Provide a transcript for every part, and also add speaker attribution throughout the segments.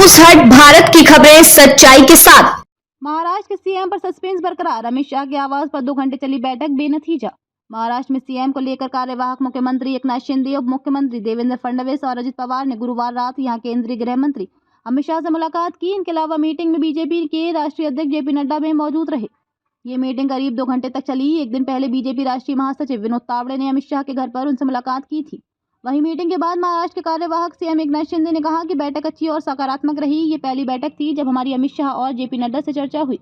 Speaker 1: News हट, भारत की खबरें सच्चाई के साथ।
Speaker 2: महाराष्ट्र के सीएम पर सस्पेंस बरकरार। अमित शाह के आवास पर 2 घंटे चली बैठक बेनतीजा। महाराष्ट्र में सीएम को लेकर कार्यवाहक मुख्यमंत्री एकनाथ शिंदे, उप मुख्यमंत्री देवेंद्र फडणवीस और अजित पवार ने गुरुवार रात यहां केंद्रीय गृह मंत्री अमित शाह से मुलाकात की। इनके अलावा मीटिंग में बीजेपी के राष्ट्रीय अध्यक्ष जेपी नड्डा भी मौजूद रहे। ये मीटिंग करीब 2 घंटे तक चली। एक दिन पहले बीजेपी राष्ट्रीय महासचिव विनोद तावड़े ने अमित शाह के घर पर उनसे मुलाकात की थी। वहीं मीटिंग के बाद महाराष्ट्र के कार्यवाहक सीएम एकनाथ शिंदे ने कहा कि बैठक अच्छी और सकारात्मक रही। ये पहली बैठक थी जब हमारी अमित शाह और जेपी नड्डा से चर्चा हुई।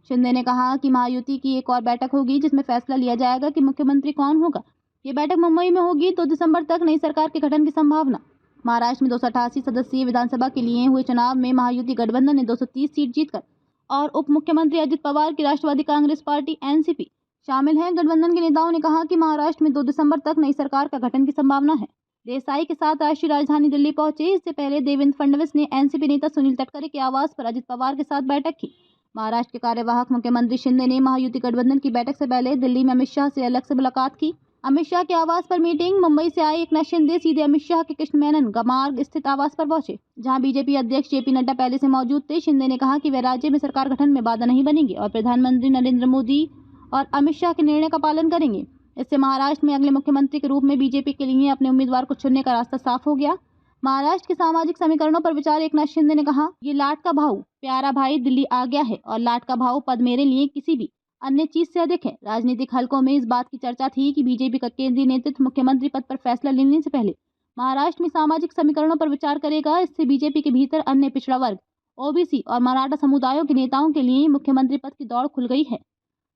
Speaker 2: शिंदे ने कहा कि महायुति की एक और बैठक होगी जिसमें फैसला लिया जाएगा कि मुख्यमंत्री कौन होगा। ये बैठक मुंबई में होगी। 2 दिसंबर तक नई सरकार के गठन की संभावना। महाराष्ट्र में 288 सदस्यीय विधानसभा के लिए हुए चुनाव में महायुति गठबंधन ने 230 सीट जीतकर और उप मुख्यमंत्री अजित पवार की राष्ट्रवादी कांग्रेस पार्टी एनसीपी शामिल है। गठबंधन के नेताओं ने कहा कि महाराष्ट्र में 2 दिसंबर तक नई सरकार का गठन की संभावना है। देसाई के साथ राष्ट्रीय राजधानी दिल्ली पहुंचे। इससे पहले देवेंद्र फडणवीस ने एनसीपी नेता सुनील तटकरे के आवास पर अजित पवार के साथ बैठक की। महाराष्ट्र के कार्यवाहक मुख्यमंत्री शिंदे ने महायुति गठबंधन की बैठक से पहले दिल्ली में अमित शाह से अलग से मुलाकात की। अमित शाह के आवास पर मीटिंग। मुंबई से आए एकनाथ शिंदे सीधे अमित शाह के कृष्ण मेनन गमार्ग स्थित आवास पर पहुंचे, जहां बीजेपी अध्यक्ष जेपी नड्डा पहले से मौजूद थे। शिंदे ने कहा कि वे राज्य में सरकार गठन में बाधा नहीं बनेंगे और प्रधानमंत्री नरेंद्र मोदी और अमित शाह के निर्णय का पालन करेंगे। इससे महाराष्ट्र में अगले मुख्यमंत्री के रूप में बीजेपी के लिए अपने उम्मीदवार को चुनने का रास्ता साफ हो गया। महाराष्ट्र के सामाजिक समीकरणों पर विचार। एकनाथ शिंदे ने कहा, ये लाट का भाऊ प्यारा भाई दिल्ली आ गया है और लाट का भाऊ पद मेरे लिए किसी भी अन्य चीज से अधिक है। राजनीतिक हलकों में इस बात की चर्चा थी कि बीजेपी का केंद्रीय नेतृत्व मुख्यमंत्री पद पर फैसला लेने से पहले महाराष्ट्र में सामाजिक समीकरणों पर विचार करेगा। इससे बीजेपी के भीतर अन्य पिछड़ा वर्ग, ओबीसी और मराठा समुदायों के नेताओं के लिए मुख्यमंत्री पद की दौड़ खुल गई है।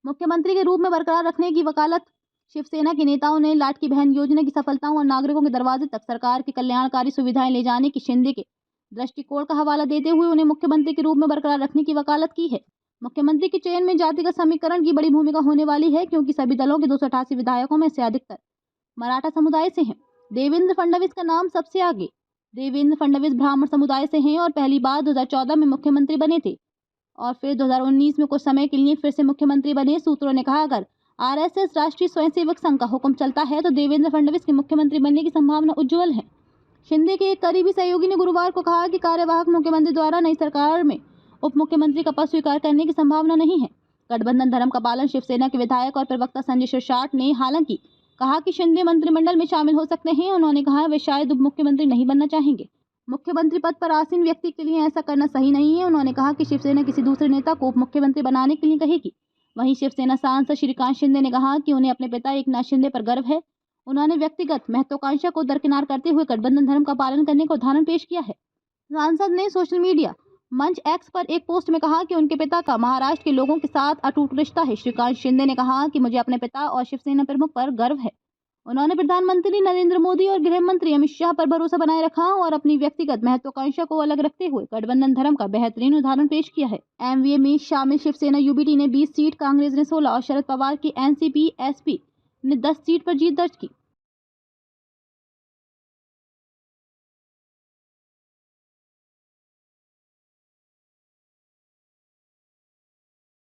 Speaker 2: मुख्यमंत्री के रूप में बरकरार रखने की वकालत शिवसेना के नेताओं ने लाट की बहन योजना की सफलताओं और नागरिकों के दरवाजे तक सरकार की कल्याणकारी सुविधाएं ले जाने की शिंदे के दृष्टिकोण का हवाला देते हुए उन्हें मुख्यमंत्री के रूप में बरकरार रखने की वकालत की है। मुख्यमंत्री के चयन में जातिगत समीकरण की बड़ी भूमिका होने वाली है, क्योंकि सभी दलों के 288 विधायकों में से अधिकतर मराठा समुदाय से हैं। देवेंद्र फडणवीस का नाम सबसे आगे। देवेंद्र फडणवीस ब्राह्मण समुदाय से हैं और पहली बार 2014 में मुख्यमंत्री बने थे और फिर 2019 में कुछ समय के लिए फिर से मुख्यमंत्री बने। सूत्रों ने कहा, अगर आरएसएस राष्ट्रीय स्वयंसेवक संघ का हुक्म चलता है तो देवेंद्र फडणवीस के मुख्यमंत्री बनने की संभावना उज्जवल है। शिंदे के एक करीबी सहयोगी ने गुरुवार को कहा कि कार्यवाहक मुख्यमंत्री द्वारा नई सरकार में उप मुख्यमंत्री का पद स्वीकार करने की संभावना नहीं है। गठबंधन धर्म का पालन शिवसेना के विधायक और प्रवक्ता संजय शिरसाट ने हालांकि कहा कि शिंदे मंत्रिमंडल में शामिल हो सकते हैं। उन्होंने कहा वे शायद उप मुख्यमंत्री नहीं बनना चाहेंगे। मुख्यमंत्री पद पर आसीन व्यक्ति के लिए ऐसा करना सही नहीं है। उन्होंने कहा कि शिवसेना किसी दूसरे नेता को उप मुख्यमंत्री बनाने के लिए कहेगी। वहीं शिवसेना सांसद श्रीकांत शिंदे ने कहा कि उन्हें अपने पिता एकनाथ शिंदे पर गर्व है। उन्होंने व्यक्तिगत महत्वाकांक्षा को दरकिनार करते हुए गठबंधन धर्म का पालन करने का उदाहरण पेश किया है। सांसद ने सोशल मीडिया मंच एक्स पर एक पोस्ट में कहा कि उनके पिता का महाराष्ट्र के लोगों के साथ अटूट रिश्ता है। श्रीकांत शिंदे ने कहा कि मुझे अपने पिता और शिवसेना प्रमुख पर गर्व है। उन्होंने प्रधानमंत्री नरेंद्र मोदी और गृह मंत्री अमित शाह पर भरोसा बनाए रखा और अपनी व्यक्तिगत महत्वाकांक्षा को अलग रखते हुए गठबंधन धर्म का बेहतरीन उदाहरण पेश किया है। एमवीए में शामिल शिवसेना यूबीटी ने 20 सीट, कांग्रेस ने 16 और शरद पवार की एनसीपी एसपी ने 10 सीट पर जीत दर्ज की।